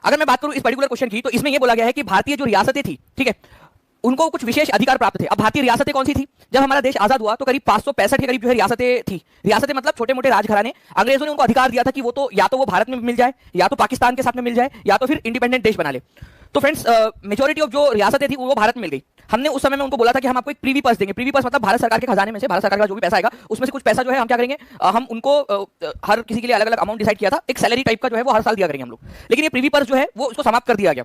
अगर मैं बात करूं इस पर्टिकुलर क्वेश्चन की, तो इसमें यह बोला गया है कि भारतीय जो रियासतें थी, ठीक है, उनको कुछ विशेष अधिकार प्राप्त थे। अब भारतीय रियासतें कौन सी थी? जब हमारा देश आजाद हुआ तो करीब 565 के करीब जो है रियासतें थी। रियासतें मतलब छोटे मोटे राजघराने। अंग्रेजों ने उनको अधिकार दिया था कि वो तो या तो वो भारत में मिल जाए, या तो पाकिस्तान के साथ में मिल जाए, या तो फिर इंडिपेंडेंट देश बना ले। तो फ्रेंड्स, मेजॉरिटी ऑफ जो रियासतें थी वो भारत में मिल गई। हमने उस समय में उनको बोला था कि हम आपको एक प्रीवी पर्स देंगे। प्रीवी पर्स मतलब भारत सरकार के खजाने में से, भारत सरकार का जो भी पैसा आएगा उसमें से कुछ पैसा जो है हम क्या करेंगे, हम उनको हर किसी के लिए अलग अलग अमाउंट डिसाइड किया था। एक सैलरी टाइप का जो है वो हर साल दिया करेंगे हम लोग। लेकिन ये प्रीवी पर्स जो है वो उसको समाप्त कर दिया गया,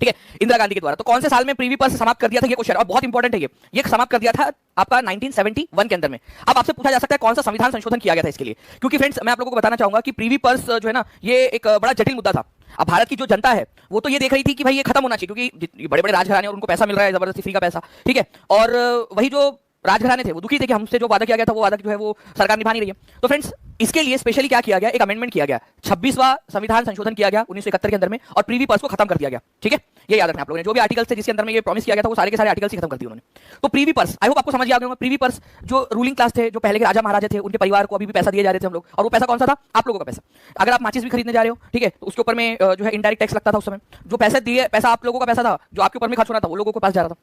ठीक है, इंदिरा गांधी के द्वारा। तो कौन से साल में प्रीवी पर्स समाप्त कर दिया था, ये क्वेश्चन और बहुत इंपॉर्टेंट है। ये समाप्त कर दिया था आपका 1971 के अंदर में। अब आपसे पूछा जा सकता है कौन सा संविधान संशोधन किया गया था इसके लिए, क्योंकि फ्रेंड्स मैं आप लोगों को बताना चाहूंगा कि प्रीवी पर्स जो है ना, ये एक बड़ा जटिल मुद्दा था। अब भारत की जो जनता है वो तो ये देख रही थी कि भाई ये खत्म होना चाहिए, क्योंकि बड़े बड़े राजघराने और उनको पैसा मिल रहा है जबरदस्ती फ्री का पैसा, ठीक है, और वही जो राजघराने थे वो दुखी थे कि हमसे जो वादा किया गया था वो वादा जो है वो सरकार निभा नहीं रही है। तो फ्रेंड्स, इसके लिए स्पेशली क्या किया गया, एक अमेंडमेंट किया गया, 26वां संविधान संशोधन किया गया 1971 के अंदर में, और प्रीवी पर्स को खत्म कर दिया गया, ठीक है। ये याद रखना आप लोगों ने, जो भी आर्टिकल्स थे जिसके अंदर में ये प्रॉमिस किया गया था वो सारे के सारे आर्टिकल्स ही खत्म कर दिए उन्होंने। तो प्रीवी पर्स, आई होप आपको समझ आ गया होगा। प्रीवी पर्स जो रूलिंग क्लास थे, जो पहले के राजा महाराजा थे, उनके परिवार को अभी भी पैसा दिए जा रहे थे हम लोग, और वो पैसा कौन सा था? आप लोगों का पैसा। अगर आप माचिस भी खरीदने जा रहे हो, ठीक है, तो उसके ऊपर में जो है इनडायरेक्ट टैक्स लगता था उस समय। जो पैसे दिए, पैसा आप लोगों का पैसा था, जो आपके ऊपर में खर्च होना था वो लोगों के पास जा रहा था।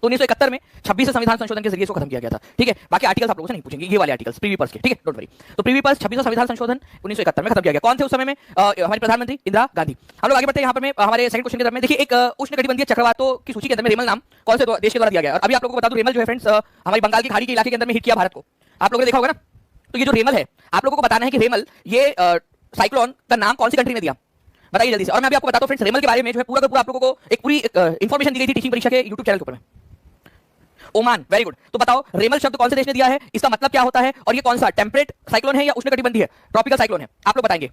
तो 1971 में 26 संविधान संशोधन के जरिए इसको खत्म किया गया था, ठीक है। बाकी आर्टिकल्स आप लोगों से नहीं पूछेंगे, ये वाले आर्टिकल्स प्रीवी पर्स के, ठीक है, डोंट वरी। तो प्रीवी पर्स 26वां संविधान संशोधन 1971 में खत्म किया गया। कौन थे उस समय में? हमारे प्रधानमंत्री इंदिरा गांधी। हम लोग आगे बढ़ते हैं यहाँ पर में हमारे सेकंड क्वेश्चन के तरफ में। देखिए, एक उष्णकटिबंधीय चक्रवातों की सूची के अंदर में रेमल नाम कौन से देश के द्वारा दिया गया है? और अभी आप लोगों को बता दूं, रेमल जो है फ्रेंड्स हमारी बंगाल की खाड़ी के इलाके के अंदर में हिट किया भारत को। आप लोगों ने देखा होगा ना। तो ये जो रेमल है, आप लोगों को बताना है कि रेमल ये साइक्लोन का नाम कौन सी कंट्री ने दिया, बताइए जल्दी से। और मैं अभी आपको बताता हूँ फ्रेंड्स, रेमल के बारे में जो है पूरा का पूरा आप लोगों को एक पूरी इंफॉर्मेशन दी गई थी टीचिंग परीक्षा के यूट्यूब चैनल के ऊपर में। Oman, very good. तो बताओ रेमल शब्द कौन से देश ने दिया है, इसका मतलब क्या होता है, और ये कौन सा टेम्परेट साइक्लोन है या उष्णकटिबंधीय ट्रॉपिकल साइक्लोन है, आप लोग बताएंगे,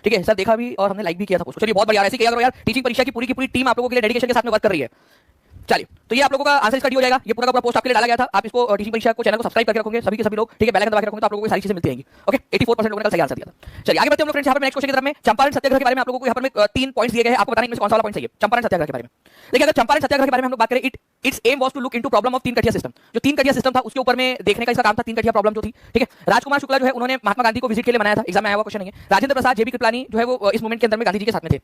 ठीक है। सर देखा भी और हमने लाइक भी किया था पोस्ट। चलिए बहुत बढ़िया, ऐसे किया करो यार। टीचिंग परीक्षा की पूरी टीम आप लोगों के लिए डेडिकेशन के साथ में वर्क कर रही है। चलिए, तो ये आप लोगों का आंसर इसका डी हो जाएगा। ये पूरा का पूरा पोस्ट आपके लिए डाला गया था। आप इसको टीचिंग परीक्षा को चैनल को सब्सक्राइब करके रखोगे सभी के सभी लोग, ठीक है, बेल आइकन दबा के रखोगे तो आप लोगों को सारी चीजें मिलती रहेंगी। ओके, 84% लोगों ने कल सही आंसर दिया था। चलिए आगे बढ़ते हैं हम लोग फ्रेंड्स। यहाँ पर नेक्स्ट क्वेश्चन की तरफ में चंपारण सत्याग्रह के बारे में आप लोगों को यहाँ पर 3 पॉइंट्स दिए गए हैं। आपको बताना है इनमें से कौन सा वाला पॉइंट सही है चंपारण सत्याग्रह के बारे में। देखिए, अगर चंपारण सत्याग्रह के बारे में हम लोग बात करें, it's aim was to look into problem of Tinkathia system. जो तीन कठिया सिस्टम था उसके ऊपर में देखने का इसका काम था, तीन कठिया प्रॉब्लम जो थी, ठीक है। राजकुमार शुक्ला जो है उन्होंने महात्मा गांधी को विजिट के लिए बनाया था, एग्जाम में आया हुआ क्वेश्चन नहीं है। राजेंद्र प्रसाद, जेबी कृपलानी जो है वो इस मूवमेंट के अंदर में गांधी जी के साथ में थे।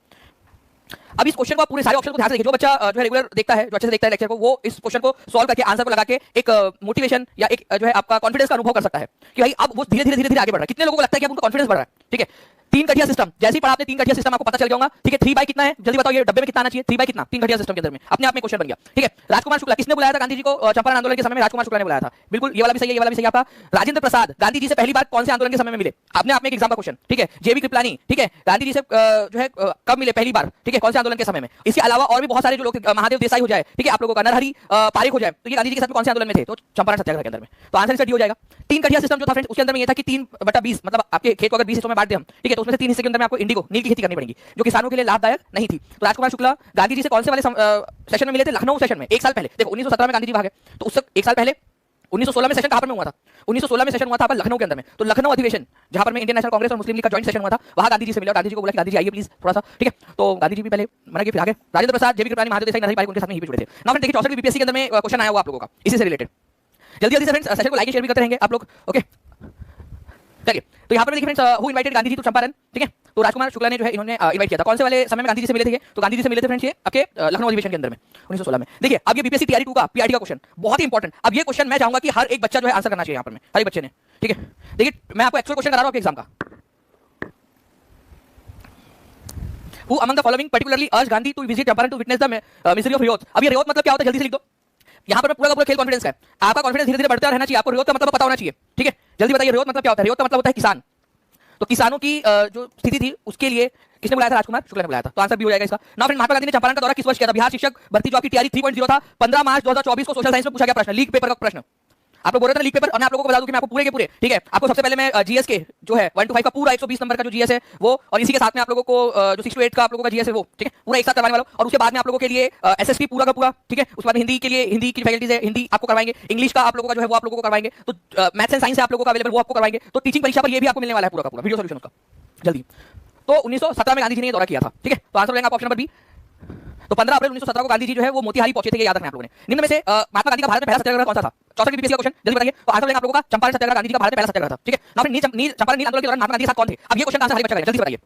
अब इस क्वेश्चन को पूरे सारे ऑप्शन को ध्यान से देखिए। जो बच्चा जो है रेगुलर देखता है, जो अच्छे से देखता है लेक्चर को, वो इस क्वेश्चन को सॉल्व करके आंसर को लगा के एक मोटिवेशन या एक जो है आपका कॉन्फिडेंस का अनुभव कर सकता है कि भाई अब वो धीरे धीरे आगे बढ़ रहा है। कितने लोगों को लगता है कि अब उनका कॉन्फिडेंस बढ़ रहा है, ठीक है। तीन कठिया सिस्टम, जैसे ही पढ़ा आपने तीन कठिया सिस्टम आपको पता चल जाएगा, ठीक है। 3 बाई कितना है जल्दी बताओ, ये डब्बे में कितना आना चाहिए, 3 बाई कितना, तीन कठिया सिस्टम के अंदर में अपने आप में क्वेश्चन बन गया, ठीक है। राजकुमार शुक्ला, किसने बुलाया था गांधी जी को चंपारण आंदोलन के समय में? राजकुमार शुक्ला ने बुलाया था, बिल्कुल ये वाला भी सही है, ये वाला भी सही है आपका। राजेंद्र प्रसाद गांधी जी से पहली बार कौन से आंदोलन के समय में मिले? अपने आप में एक एग्जाम का क्वेश्चन, ठीक है। जेबी कृपलानी, ठीक है, गांधी जी से जो है कब मिले पहली बार, ठीक है, कौन से आंदोलन के समय में? इसके अलावा और भी बहुत सारे जो लोग, महादेव देसाई हो जाए, ठीक है, आप लोगों का नरहरि पारेख हो जाए, तो ये गांधी जी के साथ कौन से आंदोलन में थे? तो चंपारण सत्याग्रह के अंदर में। तो आंसर इसका डी हो जाएगा। तीन कठिया सिस्टम जो था फ्रेंड्स उसके अंदर में ये था कि 3/20 मतलब आपके खेत को अगर 20 हिस्सों में बांट दे हम, ठीक है, तो उसमें से 3 हिस्से के अंदर में आपको इंडिगो नील की खेती करनी पड़ेगी, जो किसानों के लिए लाभदायक नहीं थी। तो राजकुमार शुक्ला गांधी जी से कौन से वाले सेशन में मिले थे? लखनऊ सेशन में, 1 साल पहले। देखो 1917 में गांधी जी भागे, तो उससे 1 साल पहले 1916 में सेशन कहां पर में हुआ था? 1916 में सेशन हुआ था पर लखनऊ के अंदर में। तो लखनऊ अधिवेशन जहां पर में इंडियन नेशनल कांग्रेस और मुस्लिम लीग का जॉइंट सेशन हुआ था, वहां गांधी जी से मिले और गांधी जी को बोला कि गांधी जी आइए प्लीज थोड़ा सा, ठीक है। तो गांधी जी भी पहले मना के फिर आगे राजेंद्र प्रसाद, जेबी कृपलानी, महादेव देसाई, नरहरि पारेख उनके साथ में ही भी जुड़े थे ना। देखिए 64 बीपीएससी के अंदर में क्वेश्चन आया हुआ आप लोगों का इसी से रिलेटेड। जल्दी जल्दी से फ्रेंड्स सेशन को लाइक शेयर भी करते रहेंगे आप लोग, ओके। चलिए, तो यहाँ पर देखिए friends, who invited Gandhi ji to Champaran, ठीक है। तो राजकुमार शुक्ला ने जो है इन्होंने इनवाइट किया था। कौन से वाले समय में गांधी जी से मिले थे? तो गांधी जी से मिले थे फ्रेंड्स ये आपके लखनऊ अधिवेशन के अंदर में 1916 में। देखिए अब ये बीपीएससी टीआरई 2 का पीआरटी का क्वेश्चन बहुत ही इंपॉर्टेंट। अब ये क्वेश्चन मैं चाहूंगा कि हर एक बच्चा जो है आंसर करना चाहिए यहाँ पर में, हर एक बच्चे ने, ठीक है। देखिए मैं आपको एक्चुअल क्वेश्चन करा रहा हूँ आपके एग्जाम का। Who among the following particularly urged Gandhi to visit Champaran to witness the misery of Riot? अब ये रियोत मतलब क्या होता है जल्दी से लिख दो। यहाँ पर मैं पूरा का पूरा खेल कॉन्फिडेंस का है, आपका कॉन्फिडेंस धीरे धीरे बढ़ता रहना चाहिए। आपको रियोत का मतलब पता होना चाहिए, ठीक है। जल्दी बताइए रियोत मतलब क्या होता है? रियोत का मतलब होता है किसान। तो किसानों की जो स्थिति थी उसके लिए किसने बुलाया था? राजकुमार शुक्ला ने बुलाया था। तो आंसर भी हो जाएगा इसका। ना फ्रेंड, महात्मा गांधी ने चंपारण का दौरा किस वर्ष किया था? बिहार शिक्षक भर्ती जो आपकी टीआरई 3.0 था, 15 मार्च 2024 को सोशल साइंस में पूछा गया प्रश्न, लीग पेपर का प्रश्न। आप लोग बोल रहे थे लीग पेपर, और मैं आप लोगों को बता दूं कि मैं आपको पूरे के पूरे, ठीक है, आपको सबसे पहले मैं जीएस के जो है 1 to 5 का पूरा 120 नंबर का जो जीएस है वो, और इसी के साथ में आप लोगों को जो 6 to 8 का आप लोगों का जीएस है वो, ठीक है, पूरा एक साथ करवाने वाला हूं। और उसके बाद में आप लोगों के लिए एसएसटी पूरा का पूरा, ठीक है। उसके बाद हिंदी के लिए हिंदी की फैकल्टीज है, हिंदी आपको करवाएंगे। इंग्लिश का आप लोगों का जो है वो आप लोगों को करवाएंगे। तो मैथ्स एंड साइंस है आप लोगों का अवेलेबल, वो आपको करवाएंगे। तो टीचिंग परीक्षा पर ये भी आपको मिलने वाला है पूरा का पूरा वीडियो सॉल्यूशन उसका जल्दी। तो 1917 में गांधी जी ने ये दौरा किया था, ठीक है। तो आंसर लेंगे आप ऑप्शन नंबर बी। तो 15 अप्रैल 1917 को गांधी जी जो है वो मोतिहारी पहुंचे थे, ये याद रखना आप लोगों ने। निम्न में से महात्मा गांधी का भारत में पहला सत्याग्रह कौन सा था? 64 बीपीएससी का क्वेश्चन, जल्दी बताइए। तो आंसर लेंगे आप लोगों का चंपारण सत्याग्रह, गांधी जी का भारत में पहला सत्याग्रह था, ठीक है ना। फिर चंपारण नील आंदोलन के दौरान महात्मा गांधी के साथ कौन थे? अब ये क्वेश्चन आंसर हर बच्चा करेगा, जल्दी से बताइए।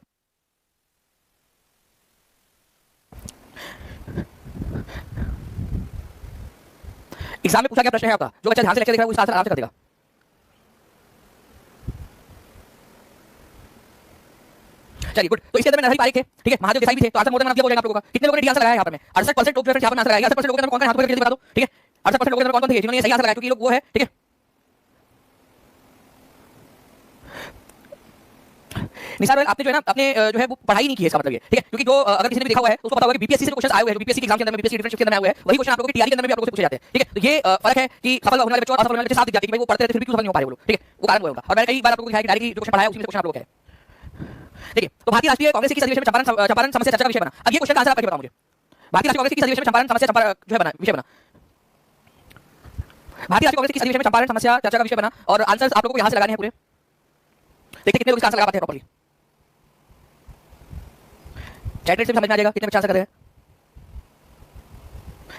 एग्जाम में पूछा गया प्रश्न है आपका, जो बच्चा ध्यान से लेक्चर देख रहा है वो इसका आंसर आराम से कर देगा। चलिए गुड। तो इसके अंदर में नरहरि पारिक थे, ठीक है, महादेव देसाई भी थे, तो आंसर मोर देन मतलब हो जाएगा आप लोगों का। कितने लोगों ने डी आंसर लगाया यहाँ पर में? 68% लोग जो है यहाँ पर आंसर लगाया। 68% लोगों ने कौन कौन हाथ ऊपर करके बता दो, ठीक है। 68% लोगों ने कौन कौन थे जिन्होंने सही आंसर लगाया, क्योंकि लोग वो है, ठीक है। निसार आपने जो है ना अपने जो है वो पढ़ाई नहीं की है, इसका मतलब ये, ठीक है, क्योंकि जो अगर किसी ने भी देखा हुआ है तो उसको पता होगा कि बीपीएससी से क्वेश्चन आए हुए हैं, जो बीपीएससी के एग्जाम के अंदर में बीपीएससी डिफरेंस के अंदर में आए हुए हैं, वही क्वेश्चन आप लोगों की टीआरई के अंदर में भी आप लोगों से पूछे जाते हैं, ठीक है। तो ये फर्क है कि सफल होने वाले बच्चों और असफल होने वाले बच्चे साथ दिख जाते हैं कि भाई वो पढ़ते रहते फिर भी क्यों सफल नहीं हो पा रहे वो लोग, ठीक है, वो कारण वो होगा। और मैंने कई बार आप लोगों को दिखाया कि डायरेक्टली जो क्वेश्चन पढ़ाया उसी में से क्वेश्चन आप लोगों का है, देखिए। तो भारतीय राष्ट्रीय कांग्रेस की अधिवेशन में चंपारण समस्या चर्चा का विषय बना। अब ये क्वेश्चन का आंसर आप कैसे बताओ मुझे? भारतीय राष्ट्रीय कांग्रेस की अधिवेशन में चंपारण समस्या जो है बना विषय बना। भारतीय राष्ट्रीय कांग्रेस की अधिवेशन में चंपारण समस्या चर्चा का विषय बना और आंसर आप लोगों को यहां से लगाने हैं पूरे। देखते कितने लोग इसका आंसर लगा पाते हैं प्रॉपर्ली। चैट रेट से समझ में आ जाएगा कितने बच्चे आंसर कर रहे हैं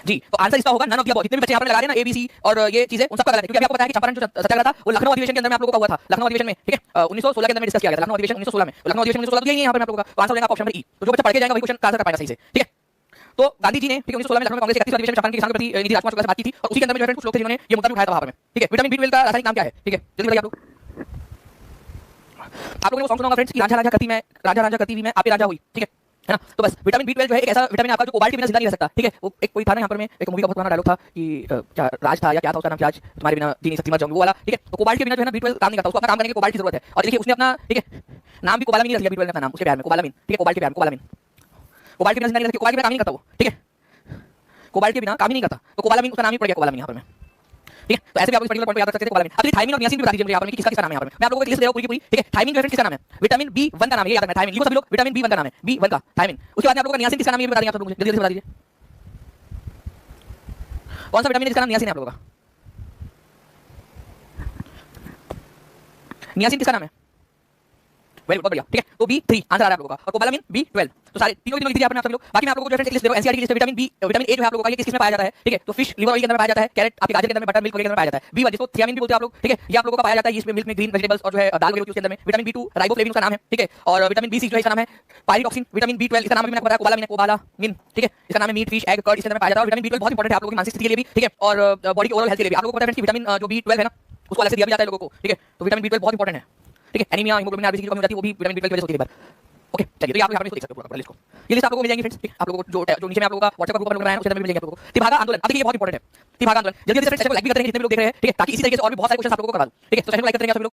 जी। तो आंसर इसका होगा नन ऑफ द अबव। जितने भी बच्चे यहां पर लगा रहे हैं ना ए बी सी और ये चीजें उन सबका गलत है, क्योंकि अभी आपको पता है कि चंपारण जो सत्याग्रह था वो लखनऊ अधिवेशन के अंदर में आप लोगों का हुआ था। लखनऊ अधिवेशन में, ठीक है, 1916 के अंदर में डिस्कस किया गया था। लखनऊ अधिवेशन 1916 में, लखनऊ अधिवेशन 1916 तो यही है यहां पर आप लोगों का। तो आंसर हो जाएगा ऑप्शन नंबर ई। तो जो बच्चा पढ़ के जाएगा वही क्वेश्चन का आंसर कर पाएगा सही से, ठीक है। तो गांधी जी ने, ठीक है, 1916 में लखनऊ में कांग्रेस के 31वें अधिवेशन में चंपारण के किसान के प्रति नीति राजकुमार शुक्ला से बात की थी और उसी के अंदर में जो है कुछ लोग थे जिन्होंने ये मुद्दा भी उठाया था वहां पर में, ठीक है। विटामिन B12 का रासायनिक नाम क्या है, ठीक है, जल्दी बताइए आप लोग। आप लोगों ने वो सॉन्ग सुना होगा फ्रेंड्स कि रांझा रांझा करती मैं, रांझा रांझा करती हुई मैं आपे रांझा हुई, ठीक है ना। तो बस विटामिन B12 जो है एक ऐसा विटामिन आपका जो कोबाल्ट के बिना जिंदा नहीं रह सकता, ठीक है। वो एक कोई था ना यहाँ पर में एक मूवी का बहुत पुराना डायलॉग था कि क्या राज था या क्या था उसका नाम, क्या आज तुम्हारे बिना जी नहीं सकती मर जाऊंगी, वो वाला, ठीक है। तो कोबाल्ट के बिना जो है ना B12 काम नहीं करता, उसको अपना काम करने के कोबाल्ट की जरूरत है। और देखिए उसने अपना, ठीक है, नाम भी कोबालामीन रख लिया B12 का नाम उसके प्यार में, कोबालामीन, ठीक है, कोबाल्ट के प्यार में कोबालामीन। कोबाल्ट के बिना जिंदा नहीं रह सकती, कोबाल्ट के बिना काम नहीं करता वो, ठीक है, कोबाल्ट के बिना काम ही नहीं करता, तो कोबालामीन उसका नाम ही पड़ गया कोबालामीन यहाँ पर में, ठीक है। तो ऐसे भी आप इस पर्टिकुलर पॉइंट पे याद रख सकते हैं कोबालामीन। अब ये थायमिन और नियासिन भी बता दीजिए मुझे यहाँ पर कि किसका किसका नाम है यहाँ पर। मैं आप लोगों को लिस्ट दे रहा हूं पूरी की पूरी, ठीक है। थायमिन जो है किसका नाम है? विटामिन B1 का नाम है, ये याद रखना है। थायमिन लिखो सभी लोग, विटामिन B1 का नाम है, B1 का थायमिन। उसके बाद में आप लोगों का नियासिन किसका नाम है ये भी बता देंगे आप लोग मुझे, जल्दी जल्दी बता दीजिए कौन सा विटामिन है जिसका नाम नियासिन है आप लोगों का। नियासिन किसका नाम है? वेरी गुड, बहुत बढ़िया, ठीक है। तो B3 आंसर आ रहा है आप लोगों का और कोबालामिन B12। तो सारे तीनों लिख दीजिए आपने आप सब लोग। बाकी मैं आप लोगों को रेफरेंस लिस्ट दे रहा हूं, एनसीईआरटी की लिस्ट है। विटामिन A जो है आप लोगों का ये किस में पाया जाता है, ठीक है। तो फिश लिवर ऑयल के अंदर पाया जाता है, कैरेट आपके गाजर के अंदर में, बटर मिल्क के अंदर पाया जाता है। B1 जिसको थियामिन भी बोलते हैं आप लोग, ठीक है, ये आप लोगों का पाया जाता है इसमें मिल्क में, ग्रीन वेजिटेबल्स और जो है दाल वगैरह उसके अंदर में। विटामिन B2 राइबोफ्लेविन उसका नाम है, ठीक है। और विटामिन B6 जो है इसका नाम है पायरिटॉक्सिन। विटामिन B12 इसका नाम भी मैंने बताया कोबालामिन, कोबालामिन, ठीक है, इसका नाम है मीट फिश एग कर्ड इसके अंदर पाया जाता है। और विटामिन B12 बहुत इंपॉर्टेंट है आप लोगों की मानसिक स्थिति के लिए भी, ठीक है, और बॉडी के ओवरऑल हेल्थ के लिए भी। आप लोगों को पता है कि विटामिन जो B12 है ना उसको अलग से दिया भी जाता है लोगों को, ठीक है। तो विटामिन B12 बहुत इंपॉर्टेंट है, ठीक है। एनीमिया हीमोग्लोबिन आरबीसी की कमी हो जाती है वो भी विटामिन B12 की वजह से होती है कई बार, ओके। चलिए तो ये आप यहाँ पर देख सकते हो पूरा लिस्ट को। ये लिस्ट आप लोगों को मिल जाएगी फ्रेंड्स, ठीक है। आप लोगों को जो नीचे में आप लोगों का व्हाट्सएप का ग्रुप बनाया है उसके अंदर भी मिल जाएगा आप लोगों को। तिभागा आंदोलन, अब देखिए ये बहुत इंपॉर्टेंट है, तिभागा आंदोलन। जल्दी जल्दी से लाइक भी करते हैं जितने भी लोग देख रहे हैं, ठीक है, ताकि इसी तरीके से और भी बहुत सारे क्वेश्चन आप लोगों को करा दूं, ठीक है। तो सेशन को लाइक करते हैं आप लोग।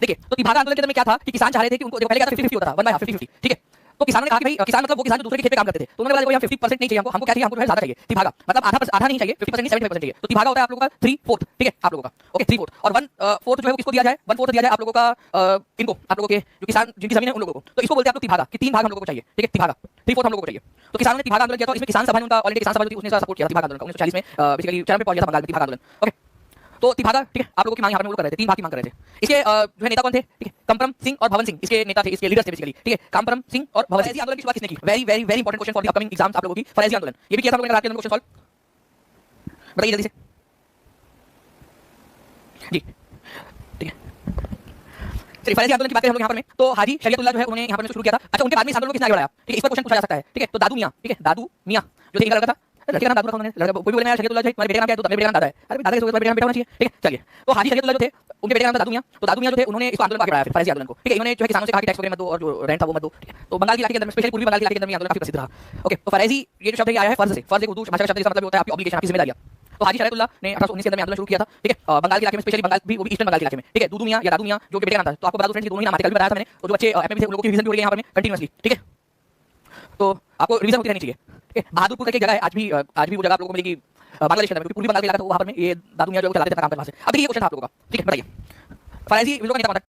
देखिए तो तिभागा आंदोलन के अंदर में क्या था कि किसान चाह रहे थे कि उनको, देखो पहले क्या था 50-50 होता था, 1/50, ठीक है। तो किसानों ने कहा कि भाई किसान मतलब वो किसान जो दूसरे के खेत पे काम करते थे, तो उन्होंने बोला देखो यहाँ 50% नहीं चाहिए हमको, हमको क्या चाहिए, हमको जो है ज्यादा चाहिए। तिभागा मतलब आधा नहीं चाहिए, 50% नहीं 75% चाहिए। तो तिभागा होता है आप लोगों का 3/4, ठीक है, आप लोगों का, ओके 3/4। और 1/4 जो है वो किसको दिया जाए, 1/4 दिया जाए आप लोगों का इनको, आप लोगों के जो किसान जिनकी जमीन है उन लोगों को। तो इसको बोलते हैं आप लोग तिभागा कि 3 भाग हम लोगों को चाहिए, ठीक है, तिभागा 3/4 हम लोगों को चाहिए। तो किसानों ने तिभागा आंदोलन किया था। इसमें किसान सभा ने उनका ऑलरेडी किसान सभा जो थी उसने सपोर्ट किया तिभागा आंदोलन का 1940 में, बेसिकली चरम पे पहुंच गया था बंगाल में तिभागा आंदोलन, ओके। तो तिभागा, ठीक है, आप लोगों की मांग यहाँ पर वो कर रहे थे, 3 भाग की मांग कर रहे थे। इसके जो है नेता कौन थे, ठीक है, कमपरम सिंह और भवन सिंह इसके नेता थे, इसके लीडर्स थे बेसिकली, ठीक है, कमपरम सिंह और भवन सिंह। आंदोलन की शुरुआत किसने की? Very very very important question for the upcoming exams आप लोगों की। फरेजी आंदोलन ये भी किया था हम लोगों ने रात के अंदर क्वेश्चन सॉल्व, बताइए जल्दी से जी, ठीक है। चलिए फरेजी आंदोलन की बात करें हम लोग यहाँ पर में, तो हाजी शरीयतुल्लाह जो है उन्होंने यहाँ पर शुरू किया था। अच्छा उनके बाद में इस आंदोलन को किसने आगे बढ़ाया, ठीक है, इस पर क्वेश्चन पूछा जा सकता है, ठीक है। तो दादू मियां, ठीक है, दादू मियां जो थे, इनका लड़का था, लड़के का नाम दादू रखा उन्होंने, लड़का कोई बोले मैं शरीयतुल्लाह है, तुम्हारे बेटे का नाम क्या है, तो मेरे बेटे का नाम दादा है। अरे दादा के बेटे का नाम बेटा होना चाहिए, ठीक है। चलिए तो हाजी शरीयतुल्लाह जो थे उनके बेटे का नाम दादू मियां, तो दादू मियां जो थे उन्होंने इस आंदोलन को आगे बढ़ाया, फिर फरेजी आंदोलन को, ठीक है। इन्होंने जो है किसानों से कहा कि टैक्स वगैरह मत दो और जो रेंट था वो मत दो, ठीक है। तो बंगाल की इलाके के अंदर, स्पेशली पूर्वी बंगाल के इलाके के अंदर में आंदोलन काफी प्रसिद्ध रहा, ओके। तो फरेजी ये जो शब्द आया है फर्ज से, फर्ज एक उर्दू भाषा का शब्द, इसका मतलब होता है आपकी ऑब्लिगेशन, आपकी जिम्मेदारियां। तो हाजी शरीयतुल्लाह ने 1819 के अंदर में आंदोलन शुरू किया था, ठीक है, बंगाल के इलाके में, स्पेशली बंगाल भी, वो भी ईस्टर्न बंगाल के इलाके में, ठीक है। दूदू मियां या दादू मियां जो कि बेटे का नाम था। तो आपको बता दूं फ्रेंड्स कि दोनों ही नाम आते, कल भी बताया था मैंने, और जो बच्चे एमए में थे उन लोगों की रिवीजन भी हो रही है यहाँ पर में कंटीन्यूअसली, ठीक है। तो आपको रिवीजन होती रहनी चाहिए, ठीक है। बहादुरपुर करके जगह है, आज भी वो जगह आप लोगों को मिलेगी बांग्लादेश के अंदर, क्योंकि पूर्वी बंगाल का इलाका था वहां पर में ये दादू मियां जो चलाते थे काम करने से। अब देखिए ये क्वेश्चन आप लोगों का, ठीक है, बताइए फरेजी विलों का नेता कौन था?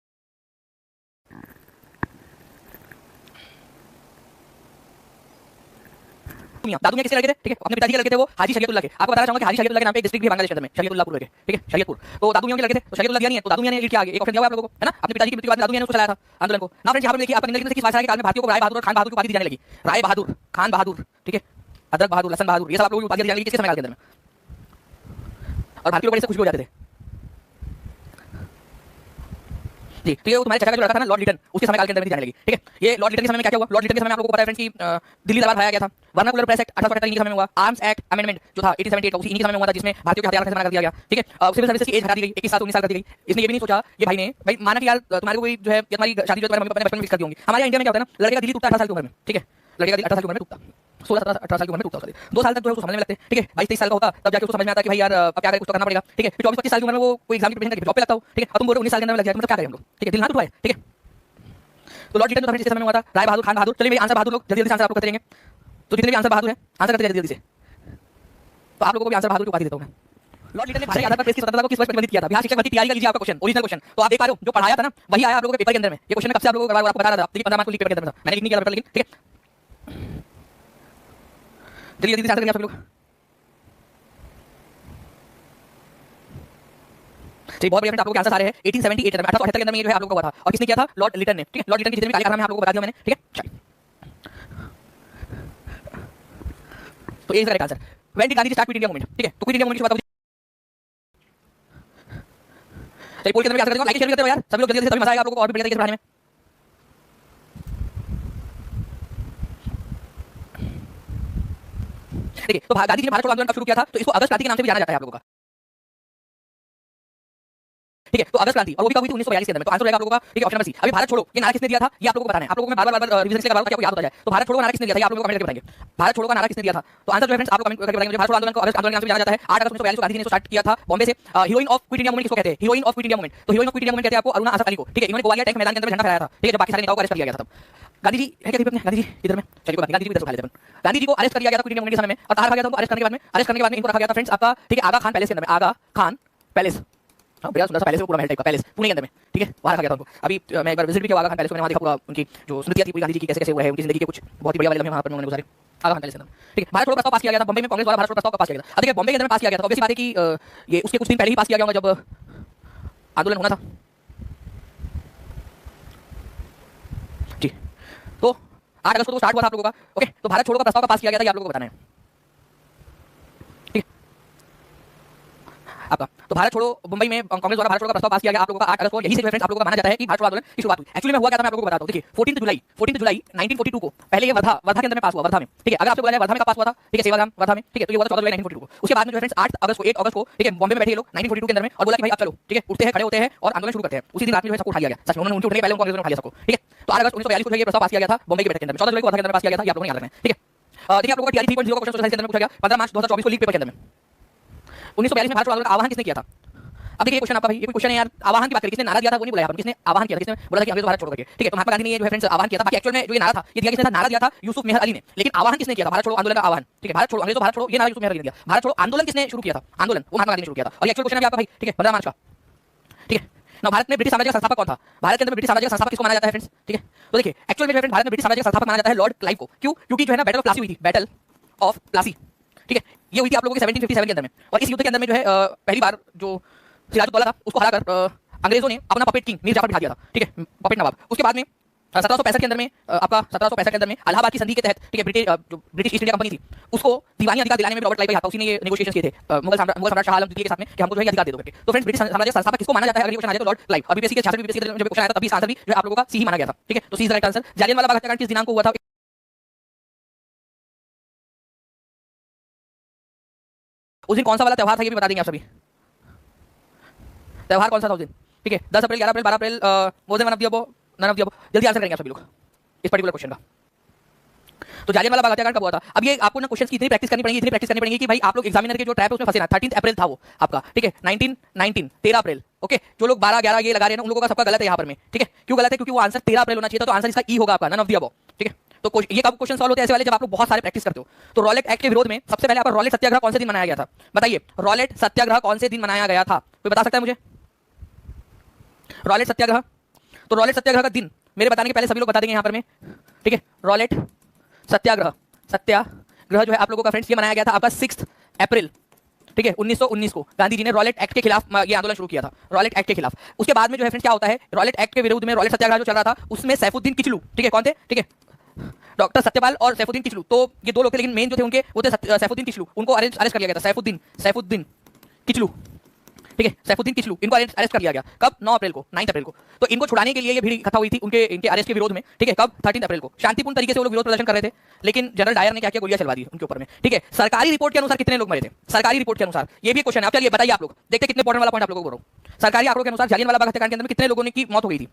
दादू मियां किसके लड़के थे, ठीक है, अपने पिताजी के लड़के थे वो हाजी शरीयतुल्लाह के। आपको बताना चाहूंगा कि हाजी शरीयतुल्लाह के नाम पे एक डिस्ट्रिक्ट भी बांग्लादेश के अंदर में, शरीयतुल्लाहपुर करके, ठीक है, शरीयतपुर। तो दादू मियां के लड़के थे, तो शरीयतुल्लाह दिया नहीं है, तो दादू मियां ने लीड किया आगे, एक ऑप्शन दिया हुआ आप लोगों को, है ना। अपने पिताजी की मृत्यु के बाद दादू मियां ने उसको चलाया था आंदोलन को ना फ्रेंड्स। यहाँ पर देखिए आपका निम्नलिखित में से किस बादशाह के काल में भारतीयों को राय बहादुर और खान बहादुर की उपाधि दी जाने लगी? राय बहादुर, खान बहादुर, ठीक है, अदरक बहादुर, लसन बहादुर, ये सब आप लोगों की उपाधि दी जाने लगी किसके समय काल के अंदर में? और भारतीय लोग बड़े से खुश भी हो जाते थे। जी, तो ये वो तुम्हारे चाचा का जो लड़का था ना, लॉर्ड लिटन, उसके समय काल के अंदर में जाने लगी। ठीक है, ये लॉर्ड लिटन के समय में क्या क्या हुआ? लॉर्ड लिटन के समय में आप लोगों को पता है फ्रेंड्स कि दिल्ली दरबार भराया गया था। वर्नाकुलर प्रेस एक्ट 1878 के समय में हुआ। आर्म्स एक्ट अमेंडमेंट जो था 1878 का, उसी इन्हीं के समय में हुआ था, जिसमें भारतीयों के हथियार से मना कर दिया गया। ठीक है, सिविल सर्विसेज की एज घटा दी गई, 21 साल 19 साल कर दी गई। इसने ये भी नहीं सोचा, ये भाई ने भाई माना कि यार तुम्हारे को कोई जो है तुम्हारी शादी जो तुम्हारे मम्मी पापा ने बचपन में फिक्स कर दी होंगी। हमारे इंडिया में क्या होता है ना, लड़के का दिल टूटता 18 साल की उम्र में। ठीक है, लड़के का दिल 18 साल की उम्र में टूटता, 16 17 18 साल की उम्र में टूटता उसका दिल। 2 साल तक जो है उसको समझने में लगते हैं। ठीक है, 22 23 साल का होता तब जाके उसको समझ में आता कि भाई यार अब क्या करें, कुछ तो करना पड़ेगा। ठीक है, फिर 24 25 साल की उम्र में वो कोई एग्जाम की प्रिपरेशन करके जॉब पे लगता हो। ठीक है, अब तुम बोल रहे हो 19 साल के अंदर में लग जाए, मतलब क्या करें हम लोग। ठीक है, दिल ना टूटा है। ठीक है, तो लॉर्ड लिटन जो था समय में हुआ था, राय बहादुर, खान बहादुर। चलिए भाई आंसर बहादुर लोग जल्दी जल्दी से आंसर आपको करते रहेंगे। तो जितने भी आंसर बहादुर है आंसर करते जल्दी जल्दी से। तो आप लोगों को भी आंसर बहादुर की उपाधि देता हूं मैं। लॉर्ड लिटन ने भारतीय आधार पर प्रेस की स्वतंत्रता को किस वर्ष प्रतिबंधित किया था? बिहार शिक्षक भर्ती तैयारी का लीजिए आपका क्वेश्चन, ओरिजिनल क्वेश्चन। तो आप देख पा रहे हो जो पढ़ाया था ना वही आया आप लोगों के पेपर के अंदर में। ये क्वेश्चन कब से आप लोगों को आपको बता रहा था, देखिए 15 मार्क्स को लीक पेपर के अंदर में था, मैंने लिख नहीं किया पेपर, लेकिन ठीक है जल्दी जल्दी से आंसर करिए आप सभी लोग। चलिए बहुत बढ़िया फ्रेंड्स, आप लोगों के आंसर आ रहे हैं 1878 के अंदर, 1878 के अंदर में ये जो है आप लोगों को हुआ था। और किसने किया था? लॉर्ड लिटन ने। ठीक है, लॉर्ड लिटन के जितने भी कार्यक्रम हैं आप लोगों को बता दिया मैंने। ठीक है, चलिए तो ये इसका correct answer. When did Gandhi start quit India movement? ठीक है, तो क्विट इंडिया मूवमेंट की शुरुआत चलिए पोल के अंदर भी आंसर कर दो, लाइक शेयर करते हो यार सभी लोग जल्दी जल्दी, तभी मजा आएगा आप लोगों को और भी बढ़िया तरीके से पढ़ाने में। देखिए, तो गांधी जी ने भारत छोड़ो आंदोलन कब शुरू किया था? तो इसको अगस्त क्रांति के नाम से भी जाना जाता है आप लोगों का। ठीक है, तो अगस्त क्रांति, और वो भी कब हुई थी? 1942 के अंदर में। तो आंसर रहेगा आप लोगों का। ठीक है, ऑप्शन नंबर सी। अभी भारत छोड़ो ये नारा किसने दिया था ये आप लोगों को बताना है। आप लोगों को मैं बार-बार रिवीजन इसलिए करवा रहा हूं ताकि आपको याद होता जाए। तो भारत छोड़ो का नारा किसने दिया था ये आप लोगों को कमेंट करके बताएंगे। भारत छोड़ो का नारा किसने दिया था? तो आंसर जो है फ्रेंड्स आप लोग कमेंट करके बताएंगे। भारत छोड़ो आंदोलन को अगस्त आंदोलन के नाम से जाना जाता है। 8 अगस्त 1942 को गांधी जी ने स्टार्ट किया था बॉम्बे से। Heroine of quit India movement किसको कहते हैं? Heroine of quit India movement. तो heroine of quit India movement कहते हैं आपको अरुणा आसफ अली को। ठीक है, इन्होंने ग्वालियर टैंक मैदान के अंदर में झंडा फहराया था। ठीक है, जब बाकी सारे नेताओं को अरेस्ट कर लिया गया था तब। गांधी जी है क्या कहीं पे? गांधी जी इधर में, चलिए कोई बात नहीं, गांधी जी भी इधर उठा लेते हैं। गांधी जी को अरेस्ट कर लिया गया था क्विट इंडिया मूवमेंट के समय में, और कहां रखा गया था उनको? अरेस्ट करने के बाद में इनको रखा गया था फ्रेंड्स आपका, ठीक है, आगा खान पैलेस के अंदर में। आगा खान पैलेस, हाँ बढ़िया सुंदर सा पैलेस है, पूरा महल टाइप का पैलेस पुणे के अंदर में। ठीक है, वहां रखा गया था उनको। अभी मैं एक बार विजिट भी किया आगा खान पैलेस को, मैंने वहां देखा पूरा उनकी जो स्मृतियां थी पूरी गांधी जी की, कैसे कैसे हुआ है उनकी जिंदगी के कुछ बहुत ही बढ़िया वाले लम्हे वहां पर उन्होंने गुजारे आगा खान पैलेस के अंदर। ठीक है, भारत छोड़ो प्रस्ताव पास किया गया था बॉम्बे में, कांग्रेस द्वारा भारत छोड़ो प्रस्ताव पास किया गया था। अब देखिए बॉम्बे के अंदर में पास किया गया था, ऑब्वियसली बात है कि ये उसके कुछ दिन पहले ही पास किया गया होगा जब आंदोलन होना था। जी, तो 8 अगस्त को स्टार्ट हुआ था आप लोगों का। ओके, तो भारत छोड़ो का प्रस्ताव पास किया गया था, ये आप लोगों को बताना है। आपका तो भारत छोड़ो मुंबई में कांग्रेस द्वारा भारत छोड़ो का प्रस्ताव पास किया गया आप लोगों का 8 अगस्त को। यही से फ्रेंड्स आप लोगों का माना जाता है कि भारत छोड़ो आंदोलन की शुरुआत हुई। एक्चुअली में हुआ क्या था मैं आप लोगों को बताता हूं। देखिए 14 जुलाई 1942 को पहले ये वर्धा के अंदर में पास हुआ, वर्धा में। ठीक है, अगर आपसे बोला जाए वर्धा में कब पास हुआ था? ठीक है, सेवाग्राम वर्धा में। ठीक है, तो ये हुआ था 14 जुलाई 1942 को। उसके बाद में जो फ्रेंड्स 8 अगस्त को 1 अगस्त को, ठीक है, बॉम्बे में बैठे ये लोग 1942 के अंदर में, और बोला कि भाई अब चलो, ठीक है, उठते हैं, खड़े होते हैं और आंदोलन शुरू करते हैं। उसी दिन रात में जो है सबको उठा लिया गया। सच में उन्होंने उनके उठने के पहले कांग्रेस ने उठा लिया सबको। ठीक है, तो 8 अगस्त 1942 को ये प्रस्ताव पास किया गया था बॉम्बे की बैठक के अंदर। 14 जुलाई को वर्धा के अंदर पास किया गया था, ये आप लोगों ने याद रखना है। ठीक है, देखिए आप लोगों का टीआरई 3.0 का क्वेश्चन सोशल साइंस के अंदर में पूछा गया 15 मार्च 2024 को लीक पेपर के अंदर में। 1942 में भारत छोड़ो आंदोलन का आह्वान किसने किया था? अब देखिए क्वेश्चन आपका भाई, ये कोई क्वेश्चन है यार, आह्वान की बात करें, किसने नारा दिया था वो नहीं बोला यहाँ पर, किसने आह्वान किया था, किसने बोला था कि अंग्रेजों भारत छोड़ो करके। ठीक है, तो महात्मा गांधी ने ये जो है फ्रेंड्स आह्वान किया था। बाकी एक्चुअल में जो ये नारा था ये दिया किसने था? नारा दिया था यूसुफ मेहर अली ने, लेकिन आह्वान किसने किया था? भारत छोड़ो आंदोलन का आह्वान। ठीक है, भारत छोड़ो अंग्रेजों भारत छोड़ो ये नारा यूसुफ मेहर अली ने दिया। भारत छोड़ो आंदोलन किसने शुरू किया था? आंदोलन वो महात्मा गांधी ने शुरू किया था। और ये एक्चुअल क्वेश्चन है आपका भाई। ठीक है, 15 मार्च का। ठीक है ना, भारत में ब्रिटिश साम्राज्य का संस्थापक कौन था? भारत के अंदर ब्रिटिश साम्राज्य का संस्थापक किसको माना जाता है फ्रेंड्स? ठीक है, तो देखिए एक्चुअल में भारत में ब्रिटिश साम्राज्य का संस्थापक माना जाता है लॉर्ड क्लाइव को। क्यों? क्योंकि जो है ना बैटल ऑफ प्लासी हुई थी, बैटल ऑफ प्लासी। ठीक है, ये हुई थी आप लोगों के 1757 के अंदर में। और इस युद्ध के अंदर में जो है पहली बार जो सिराजुद्दौला था उसको हराकर अंग्रेजों ने अपना पपेट किंग मीर जाफर बिठा दिया था। ठीक है, पपेट नवाब। उसके बाद में 1765 के अंदर में आपका 1765 के अंदर में इलाहाबाद की संधि के तहत, ठीक है, ब्रिटिश ईस्ट इंडिया कंपनी थी उसको दीवानी अधिकार दिलाने में रॉबर्ट क्लाइव का हाथ था। उसी ने ये नेगोशिएशन किए थे मुगल सम्राट शाह आलम द्वितीय के साथ में कि हमको जो है अधिकार दे दो करके। तो फ्रेंड्स ब्रिटिश साम्राज्य संस्थापक किसको माना जाता है? अगर क्वेश्चन आ जाए तो लॉर्ड क्लाइव। और बीपीएससी के 66 बीपीएससी के जब क्वेश्चन आया था तभी इसका आंसर भी जो आप लोगों का सी ही माना गया था। ठीक है, तो C is the right answer. Jallianwala Bagh हत्याकांड किस दिनांक को हुआ था? उस दिन कौन सा वाला त्योहार था ये भी बता देंगे आप सभी। त्योहार कौन सा था उस दिन? ठीक है, 10 अप्रैल, 11 अप्रैल, 12 अप्रैल, more than one of the above, none of the above. जल्दी आंसर करेंगे आप सभी लोग इस पर्टिकुलर क्वेश्चन का। तो जालियनवाला बाग हत्याकांड कब हुआ था? अब ये आपको ना क्वेश्चंस की इतनी प्रैक्टिस करनी पड़ेगी कि भाई आप लोग एग्जामिनर के जो ट्रैप है उसमें फंसे ना। 13 अप्रैल था वो आपका। ठीक है, 13 अप्रैल। ओके, जो लोग 12 11 ये लगा रहे हैं ना उन लोगों का सबका गलत है यहाँ पर में। ठीक है, क्यों गलत है? क्योंकि वो आंसर 13 अप्रैल होना चाहिए था, तो आंसर इसका ई होगा आपका, नन ऑफ द अबव। ठीक है, तो ये कब क्वेश्चन सॉल्व होते हैं ऐसे वाले? जब आप लोग बहुत सारे प्रैक्टिस करते हो। तो रॉलेट एक्ट के विरोध में सबसे पहले आपका रॉलेट सत्याग्रह कौन से दिन मनाया गया था? बताइए, रॉलेट सत्याग्रह कौन से दिन मनाया गया था? कोई बता सकता है मुझे? रॉलेट सत्याग्रह, तो रॉलेट सत्याग्रह का दिन मेरे बताने के पहले सभी लोग बता देंगे यहाँ पर में। ठीक है, रॉलेट सत्याग्रह जो है आप लोगों का फ्रेंड्स ये मनाया गया था आपका 6 अप्रैल। ठीक है, 1919 को गांधी जी ने रॉलेट एक्ट के खिलाफ ये आंदोलन शुरू किया था, रॉलेट एक्ट के खिलाफ। उसके बाद में जो है फ्रेंड्स क्या होता है, रॉलेट एक्ट के विरोध में रॉलेट सत्याग्रह जो चल रहा था उसमें सैफुद्दीन किचलू, ठीक है, कौन थे? ठीक है, डॉक्टर सत्यपाल और सैफुद्दीन किचलू, तो ये दो लोग थे, लेकिन मेन जो थे उनके वो थे सैफुद्दीन किचलू। उनको अरेस्ट कर लिया गया था। सैफुद्दीन किचलू, ठीक है, सैफुद्दीन किचलू, इनको अरेस्ट कर लिया गया कब? 9 अप्रैल को, 9 अप्रैल को। तो इनको छुड़ाने के लिए ये भीड़ इकट्ठा हुई थी उनके इनके अरेस्ट के विरोध में, ठीक है, कब? 13 अप्रैल को। शांतिपूर्ण तरीके से वो लोग विरोध प्रदर्शन कर रहे थे, लेकिन जनरल डायर ने क्या किया? गोलियां चलवा दी उनके ऊपर में, ठीक है। सरकारी रिपोर्ट के अनुसार कितने लोग मरे थे? सरकारी रिपोर्ट के अनुसार ये भी क्वेश्चन है। अब चलिए बताइए आप लोग, देखते कितने इंपॉर्टेंट वाला पॉइंट आप लोगों को बोल रहा हूं। सरकारी आंकड़ों के अनुसार जालियनवाला बाग हत्याकांड के अंदर में कितने लोगों की मौत हो गई थी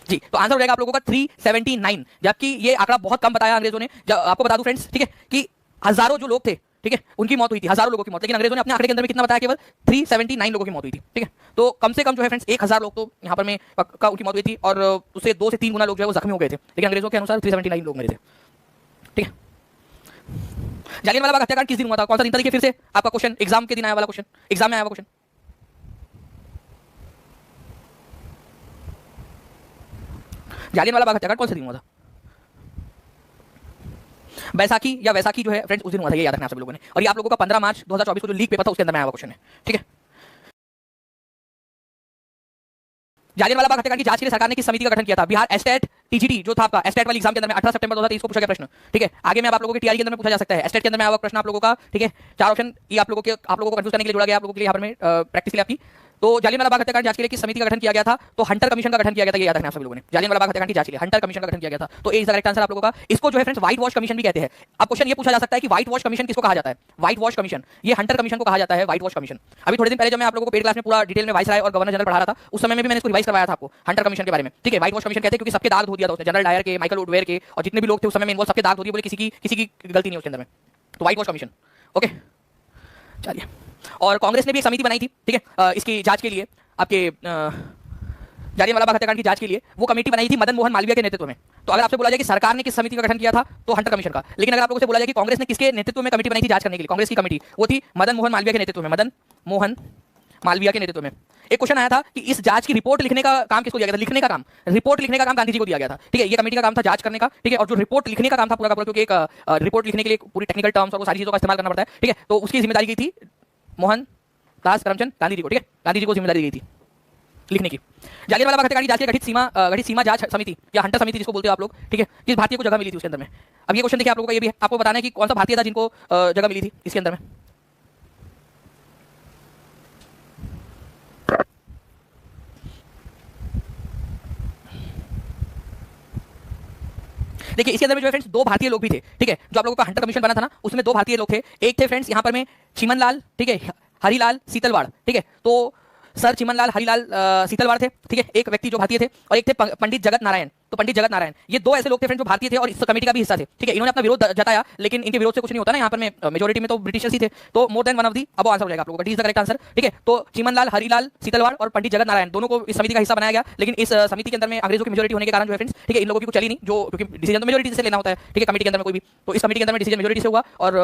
जी? तो आंसर हो जाएगा आप लोगों का 379, जबकि ये आंकड़ा बहुत कम बताया अंग्रेजों ने। आपको बता दूं फ्रेंड्स, ठीक है, कि हजारों जो लोग थे, ठीक है, उनकी मौत हुई थी, हजारों लोगों की मौत, लेकिन अंग्रेजों ने अपने आंकड़े के अंदर में कितना बताया? केवल 379 लोगों की मौत हुई थी, ठीक है। तो कम से कम जो है फ्रेंड्स 1000 लोग तो यहाँ पर में पक्का उनकी मौत हुई थी, और उससे 2 से 3 गुना लोग जो है वो जख्मी हो गए थे, लेकिन अंग्रेजों के अनुसार 379 लोग मरे थे, ठीक है। जालियनवाला बाग हत्याकांड किस दिन हुआ था? कौन सा दिन था? देखिए फिर से आपका क्वेश्चन एग्जाम के दिन आया वाला क्वेश्चन, एग्जाम में आया हुआ क्वेश्चन। जालियनवाला बाग हत्याकांड कौन से दिन हुआ था? बैसाखी या वैसाखी जो है फ्रेंड्स उस दिन हुआ था, ये याद रखना आप सब लोगों ने। और ये आप लोगों का 15 मार्च 2024 को जो लीक पेपर था उसके अंदर में आया हुआ क्वेश्चन है, ठीक है। जालियनवाला बाग हत्याकांड की जांच के लिए सरकार ने किस समिति का गठन किया था? बिहार एस्टेट टीजीटी जो था आपका एस्टेट वाली एग्जाम के अंदर में 18 सितंबर 2023 को पूछा गया प्रश्न, ठीक है। आगे में आप लोगों के टीआरई के अंदर में पूछा जा सकता है। एस्टेट के अंदर में आया हुआ प्रश्न आप लोगों का, ठीक है। 4 ऑप्शन ये आप लोगों को कंफ्यूज करने के लिए जोड़ा गया, आप लोगों के लिए यहाँ पर में प्रैक्टिस के लिए आपकी। तो जालियनवाला बाग हत्याकांड जांच के लिए किस समिति का गठन किया गया था? तो हंटर कमीशन का गठन किया गया था, ये याद रखना आप सभी लोगों ने। जालियनवाला बाग हत्याकांड की जांच के लिए हंटर कमीशन का गठन किया गया था, तो ए इज द करेक्ट आंसर आप लोगों का। इसको जो है फ्रेंड्स व्हाइट वॉश कमीशन भी कहते हैं। अब क्वेश्चन ये पूछा जा सकता है कि व्हाइट वॉश कमीशन किसको कहा जाता है? व्हाइट वॉश कमीशन, ये हंटर कमीशन को कहा जाता है, व्हाइट वॉश कमीशन। अभी थोड़े दिन पहले जब मैं आप लोगों को पेड क्लास में पूरा डिटेल में वाइसराय और गवर्नर जनरल पढ़ा रहा था, उस समय में भी मैंने इसको रिवाइज करवाया था आपको हंटर कमीशन के बारे में, ठीक है। व्हाइट वॉश कमीशन कहते हैं क्योंकि सबके दाग धो दिया था उसने, जनरल डायर के, माइकल वुडवेयर के, और जितने भी लोग थे उस समय में इन्वॉल्व, सबके दाग धो दिए, बोले किसी की गलती नहीं उसके अंदर में। तो व्हाइट वॉश कमीशन, ओके। चलिए, और कांग्रेस ने भी एक समिति बनाई थी, ठीक है, इसकी जांच के लिए, आपके जालियनवाला बाग हत्याकांड की जांच के लिए वो कमेटी बनाई थी मदन मोहन मालवीय के नेतृत्व में। तो अगर आपसे बोला जाए कि सरकार ने किस समिति का गठन किया था, तो हंटर कमीशन का। लेकिन अगर आप लोगों से बोला जाए कि कांग्रेस ने किसके नेतृत्व में कमेटी बनाई थी जांच करने के लिए, कांग्रेस की कमेटी, वो थी मदन मोहन मालवीय के नेतृत्व में, मदन मोहन मालवीय के नेतृत्व में। एक क्वेश्चन आया था कि इस जांच की रिपोर्ट लिखने का काम किसको दिया गया था? लिखने का काम, रिपोर्ट लिखने का काम गांधी जी को दिया गया था, ठीक है। ये कमेटी का काम था जांच करने का, ठीक है, और जो रिपोर्ट लिखने का काम था पूरा का पूरा, क्योंकि एक रिपोर्ट लिखने के लिए पूरी टेक्निकल टर्म्स और वो सारी चीजों का इस्तेमाल करना पड़ता है, ठीक है। तो उसकी जिम्मेदारी की थी मोहन दास करमचंद गांधी जी को, ठीक है। गांधी जी को जिम्मेदारी दी गई थी लिखने की। जालियनवाला बाग हत्याकांड की जांच के गठित सीमा जांच समिति या हंटर समिति जिसको बोलते हो आप लोग, ठीक है, किस भारतीय को जगह मिली थी उसके अंदर में? अब ये क्वेश्चन देखिए आप लोगों का, ये भी आपको बताना है कि कौन सा भारतीय था जिनको जगह मिली थी इसके अंदर में। देखिए इसके अंदर में जो है फ्रेंड्स 2 भारतीय लोग भी थे, ठीक है। जो आप लोगों का हंटर कमीशन बना था ना, उसमें 2 भारतीय लोग थे। एक थे फ्रेंड्स यहाँ पर में चिमनलाल, ठीक है, हरिलाल सीतलवाड़, ठीक है। तो सर चिमनलाल हरिलाल सीतलवाड़ थे, ठीक है, एक व्यक्ति जो भारतीय थे, और एक थे पंडित जगत नारायण। तो पंडित जगत नारायण, ये 2 ऐसे लोग थे फ्रेंड्स जो भारतीय थे और इस कमेटी का भी हिस्सा थे, ठीक है। इन्होंने अपना विरोध जताया, लेकिन इनके विरोध से कुछ नहीं होता ना, यहाँ पर में मेजोरिटी में तो ब्रिटिशर्स ही थे, तो मोर देन वन ऑफ दी, अब आंसर हो जाएगा आप लोगों का, D is the correct answer, ठीक है। तो चिमनलाल हरिलाल सीतलवाड़ और पंडित जगत नारायण दोनों को इस समिति का हिस्सा बनाया गया, लेकिन इस समिति के अंदर में अंग्रेजों की मेजोरिटी होने के कारण जो है फ्रेंड्स, ठीक है, इन लोगों की कुछ चली नहीं, जो क्योंकि डिसीजन तो मेजोरिटी से लेना होता है, ठीक है, कमेटी के अंदर में कोई भी। तो इस कमेटी के अंदर में डिसीजन मेजोरिटी से हुआ, और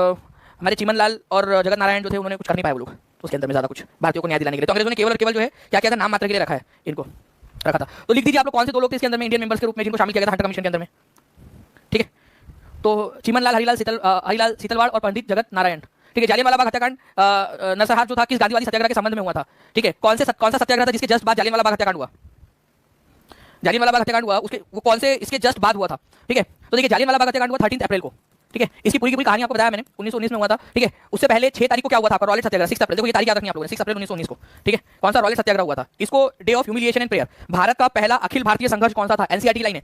हमारे चिमनलाल और जगत नारायण जो थे उन्होंने कुछ कर नहीं पाए वो लोग उसके अंदर में ज्यादा कुछ भारतीयों को न्याय दिलाने के लिए। तो अंग्रेजों ने केवल और केवल जो है क्या किया था, नाम मात्र के लिए रखा है, इनको रखा था। तो लिख दीजिए आप लोग कौन से 2 लोग थे इसके अंदर में इंडियन मेंबर्स के रूप में जिनको शामिल किया गया था हंटर कमीशन के अंदर में, ठीक है। तो चिमनलाल हरिलाल सीतलवाड़ और पंडित जगत नारायण, ठीक है। जालियनवाला बाग हत्याकांड नरसंहार जो था किस गांधीवादी सत्याग्रह के संबंध में हुआ था, ठीक है। कौन सा सत्याग्रह था जिसके जस्ट बाद जालियनवाला बाग हत्याकांड हुआ? जालियनवाला बाग हत्याकांड हुआ उसके वो कौन से इसके जस्ट बाद हुआ था, ठीक है। तो देखिए जालियनवाला बाग हत्याकांड हुआ 13 अप्रैल को, ठीक है। इसकी पूरी की पूरी कहानी आपको बताया मैंने, 1919 में हुआ था, ठीक है। उससे पहले 6 तारीख को क्या हुआ था आपका? रॉलेट सत्याग्रह, 6 अप्रैल। देखो ये तारीख याद रखनी है आप लोगों ने, 6 अप्रैल 1919 को, ठीक है। कौन सा रॉलेट सत्याग्रह हुआ था? इसको day of humiliation and prayer. Bharat का पहला अखिल भारतीय संघर्ष कौन सा था? एनसीईआरटी लाइन है,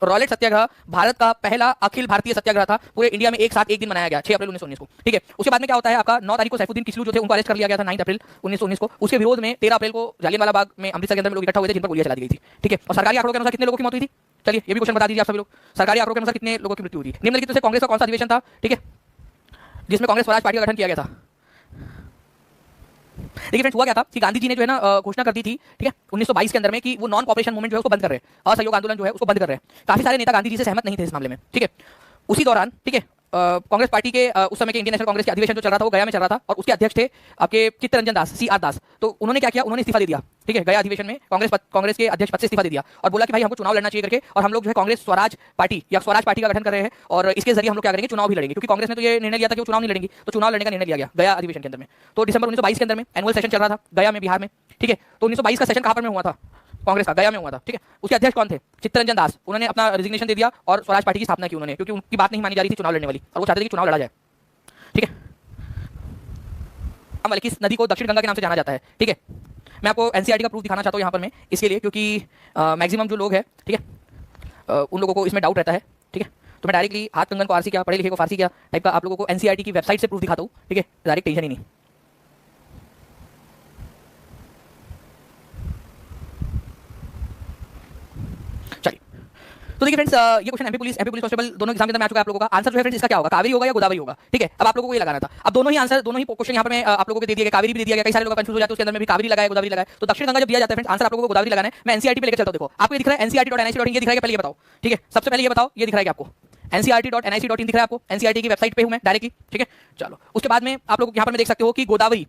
रॉलेट सत्याग्रह भारत का पहला अखिल भारतीय सत्याग्रह था, पूरे इंडिया में एक साथ एक दिन मनाया गया 6 अप्रैल 1919 को, ठीक है। उसके बाद में क्या होता है आपका 9 तारीख को सैफुद्दीन किचलू जो थे उनको अरेस्ट कर लिया गया था 9 अप्रैल 1919 को। उसके विरोध में 13 अप्रैल को जालियनवाला बाग में अमृतसर के अंदर लोग इकट्ठा हुए थे जिन पर गोलियां चला दी गई थी, ठीक है। और सरकारी आंकड़ों के अनुसार कितने लोगों की मौत हुई थी? चलिए ये भी क्वेश्चन बता दीजिए आप सभी लोग, सरकारी आंकड़ों के अनुसार कितने लोगों की मृत्यु हुई थी? निम्नलिखित में से कांग्रेस का कौन सा अधिवेशन था, ठीक है, जिसमें कांग्रेस स्वराज पार्टी का गठन किया गया था? देखिए फ्रेंड्स हुआ क्या था कि गांधी जी ने जो है ना घोषणा कर दी थी, ठीक है, 1922 के अंदर में कि वो नॉन कॉपरेशन मूवमेंट जो है उसको बंद कर रहे हैं, असहयोग आंदोलन जो है उसको बंद कर रहे हैं। काफी सारे नेता गांधी जी से सहमत नहीं थे इस मामले में, ठीक है। उसी दौरान, ठीक है, कांग्रेस पार्टी के उस समय के इंडियन नेशनल कांग्रेस के अधिवेशन जो चल रहा था वो गया में चल रहा था, और उसके अध्यक्ष थे आपके चित्तरंजन दास, CR दास। तो उन्होंने क्या किया, उन्होंने इस्तीफा दे दिया, ठीक है, गया अधिवेशन में कांग्रेस के अध्यक्ष पद से इस्तीफा दे दिया, और बोला कि भाई हमको चुनाव लड़ना चाहिए करके, और हम लोग जो है कांग्रेस स्वराज पार्टी या स्वराज पार्टी का गठन कर रहे हैं, और इसके जरिए हम लोग क्या करेंगे, चुनाव भी लड़ेंगे, क्योंकि कांग्रेस ने तो ये निर्णय लिया था कि वो चुनाव नहीं लड़ेंगी, तो चुनाव लड़ने का निर्णय लिया गया गया अधिवेशन के अंदर में। तो दिसंबर 1922 के अंदर में एनुअल सेशन चल रहा था गया में, बिहार में, ठीक है। तो 1922 का सेशन कहां पर में हुआ था? कांग्रेस का गया में हुआ था, ठीक है। उसके अध्यक्ष कौन थे? चित्तरंजन दास। उन्होंने अपना रिजिग्नेशन दे दिया और स्वराज पार्टी की स्थापना की उन्होंने, क्योंकि उनकी बात नहीं मानी जा रही थी चुनाव लड़ने वाली, और वो चाहते थे कि चुनाव लड़ा जाए, ठीक है। वाले किस नदी को दक्षिण गंगा के नाम से जाना जाता है? ठीक है, मैं आपको एनसीईआरटी का प्रूफ दिखाना चाहता हूँ यहाँ पर मैं, इसके लिए क्योंकि मैक्सिमम जो लोग हैं, ठीक है, उन लोगों को इसमें डाउट रहता है। ठीक है, तो मैं डायरेक्टली हाथ कंगन को आरसी क्या, पढ़े लिखे को फारसी क्या टाइप का आप लोगों को एनसीईआरटी की वेबसाइट से प्रूफ दिखाता हूँ। ठीक है, डायरेक्ट टेंशन ही नहीं। चलिए, तो देखिए फ्रेंड्स, ये क्वेश्चन एमपी पुलिस कांस्टेबल दोनों एग्जाम के अंदर आ चुका है आप लोगों का। आंसर जो है फ्रेंड्स इसका क्या होगा, कावेरी होगा या गोदावरी होगा? ठीक है, अब आप लोगों को ये लगाना था। अब दोनों ही आंसर, दोनों ही क्वेश्चन यहाँ पर मैं आप लोगों को दे दिया गया, कावेरी भी दे दिया गया। कई सारे लोग कंफ्यूज हो जाते हैं, उसके अंदर में भी कावेरी लगाया गोदावरी लगाया। तो दक्षिण गंगा जब दिया जाता है फ्रेंड्स, आंसर आप लोगों को गोदावरी लगाना है। मैं एनसीईआरटी पे लेकर चलता हूं, देखो आपको ये दिख रहा है ncrt.nic.in, ये दिख रहा है, पहले ये बताओ। ठीक है, सबसे पहले ये बताओ, ये दिख रहा है आपको ncrt.nic.in दिख रहा है आपको? एनसीईआरटी की वेबसाइट पे हूं मैं डायरेक्टली। ठीक है, चलो उसके बाद में आप लोग यहाँ पर मैं देख सकते हो कि Godavari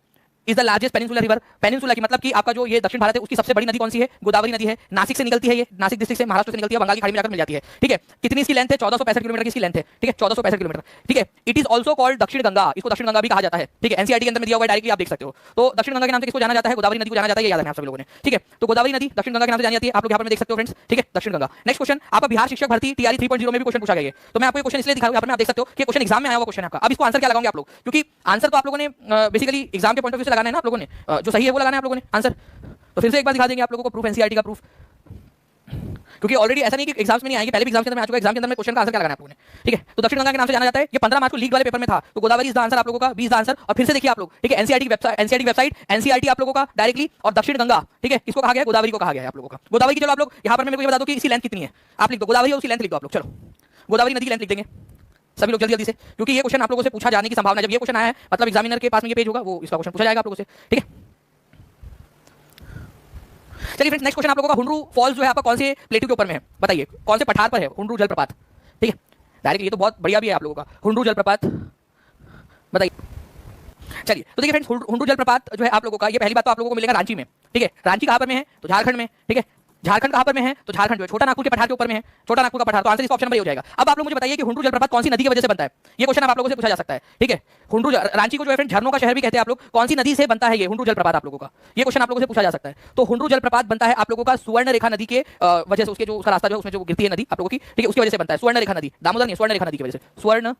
is the largest peninsular river. Peninsula की मतलब कि आपका जो ये दक्षिण भारत है उसकी सबसे बड़ी नदी कौन सी है? गोदावरी नदी है। नासिक से निकलती है, ये नासिक डिस्ट्रिक्ट से, महाराष्ट्र से निकलती है, बंगाल की खाड़ी में जाकर मिल जाती है। ठीक है, कितनी इसकी लेंथ है? 1465 किलोमीटर की इसकी लेंथ है। ठीक है, 1465 किलोमीटर। ठीक है, इट इज ऑल्सो कॉल्ड दक्षिण गंगा, इसको दक्षिण गंगा भी कहा जाता है। ठीक है, एनसीईआरटी के अंदर में दिया हुआ है डायरेक्टली, आप देख सकते हो। तो दक्षिण गंगा के नाम से किसको जाना जाता है? गोदावरी नदी को जाना जाता है, ये याद है आप सभी लोगों ने। ठीक है, तो गोदावरी नदी दक्षिण गंगा के नाम से जानी जाती है, आप लोग यहाँ पर देख सकते हो फ्रेंड्स। ठीक है, दक्षिण गंगा। नेक्स्ट क्वेश्चन, आपका बिहार शिक्षक भर्ती टीआरई 3.0 में भी क्वेश्चन पूछा गया है। तो मैं आपको ये क्वेश्चन इसलिए दिखा रहा हूं, यहाँ पर आप देख सकते हो कि क्वेश्चन एग्जाम में आया हुआ क्वेश्चन है आपका। अब इसको आंसर क्या लगाओगे आप लोग, क्योंकि आंसर तो आप लोगों ने बेसिकली एग्जाम के पॉइंट ऑफ व्यू से लगाना है ना आप लोगों ने, जो सही है वो लगाना है आप लोगों ने आंसर। तो फिर से एक बार दिखा देंगे आप लोगों को प्रूफ, एनसीईआरटी का प्रूफ, क्योंकि ऑलरेडी ऐसा नहीं कि एग्जाम्स में नहीं आएंगे, पहले भी एग्जाम के अंदर में आ चुका है। एग्जाम के अंदर में क्वेश्चन का आंसर क्या लगाना है आप लोगों ने? ठीक है, तो दक्षिण गंगा के नाम से जाना जाता है, ये 15 मार्च को लीग वाले पेपर में था। तो गोदावरी इज द आंसर आप लोगों का, बी इज द आंसर। और फिर से देखिए आप लोग, ठीक है, एनसीईआरटी की वेबसाइट, एनसीईआरटी आप लोगों का डायरेक्टली, और दक्षिण गंगा, ठीक है, किसको कहा गया है? गोदावरी को कहा गया है आप लोगों का। गोदावरी की चलो आप लोग यहाँ पर मैं ये बता दो कि इसकी लेंथ कितनी है, आप लिख दो गोदावरी और उसकी लेंथ लिख दो आप लोग। चलो गोदावरी नदी की लेंथ लिख देंगे सभी लोग जल्दी जल्दी से, क्योंकि ये क्वेश्चन आप लोगों से पूछा जाने की संभावना है। जब ये क्वेश्चन आया है मतलब एग्जामिनर के पास में ये पेज होगा, वो इसका क्वेश्चन पूछा जाएगा आप लोगों से। ठीक है, चलिए फ्रेंड्स, नेक्स्ट क्वेश्चन आप लोगों का, हुंडरू फॉल्स जो है आपका कौन से प्लेटू के ऊपर में है? बताइए कौन से पठार पर है हुंडरू जलप्रपात? ठीक है, डायरेक्ट ये तो बहुत बढ़िया भी है आप लोगों का, हुंडरू जलप्रपात बताइए। चलिए, तो देखिए फ्रेंड्स, हुंडरू जलप्रपात जो है आप लोगों का, ये पहली बात तो आप लोगों को मिलेगा रांची में। ठीक है, रांची कहां पर में है? तो झारखंड में। ठीक है, झारखंड कहां पर में है? तो झारखंड जो है छोटा नागपुर के पठार के ऊपर में है, छोटा नागपुर का पठार। तो आंसर इसका ऑप्शन नंबर ये हो जाएगा। अब आप लोग मुझे बताइए कि हुंडरू जलप्रपात कौन सी नदी की वजह से बनता है? ये क्वेश्चन आप लोगों से पूछा जा सकता है। ठीक है, हुंडरू रांची को जो है फ्रेंड झरनों का शहर भी कहते हैं आप लोग, कौन सी नदी से बनता है ये हुंडरू जलप्रपात आप लोगों का? ये क्वेश्चन आप लोगों से पूछा जा सकता है। तो हुंडरू जलप्रपात बनता है आप लोगों का सुवर्ण रेखा नदी के वजह से, उसके जो उसका रास्ता जो है उसमें जो गिरती है नदी आप लोगों की, ठीक है, उसकी वजह से बनता है। स्वर्ण रेखा नदी, दामोदर नहीं, स्वर्ण रेखा नदी की वजह से, स्वर्ण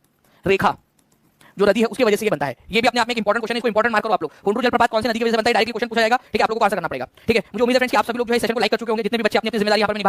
रेखा जो नदी है उसकी वजह से ये बनता है। ये भी अपने आप में एक इंपॉर्टेंट क्वेश्चन है, इसको इंपॉर्टेंट मार्क करो आप लोग। हुंडरू जलप्रपात कौन सी नदी की वजह से बनता है? डायरेक्टली क्वेश्चन पूछा जाएगा। ठीक है, आप लोगों को आंसर करना पड़ेगा। ठीक है, मुझे उम्मीद है फ्रेंड्स कि आप सभी लोग जो है सेशन को लाइक कर चुके होंगे, जितने भी बच्चे अपनी जिम्मेदारी यहाँ पर निभा रहे हो।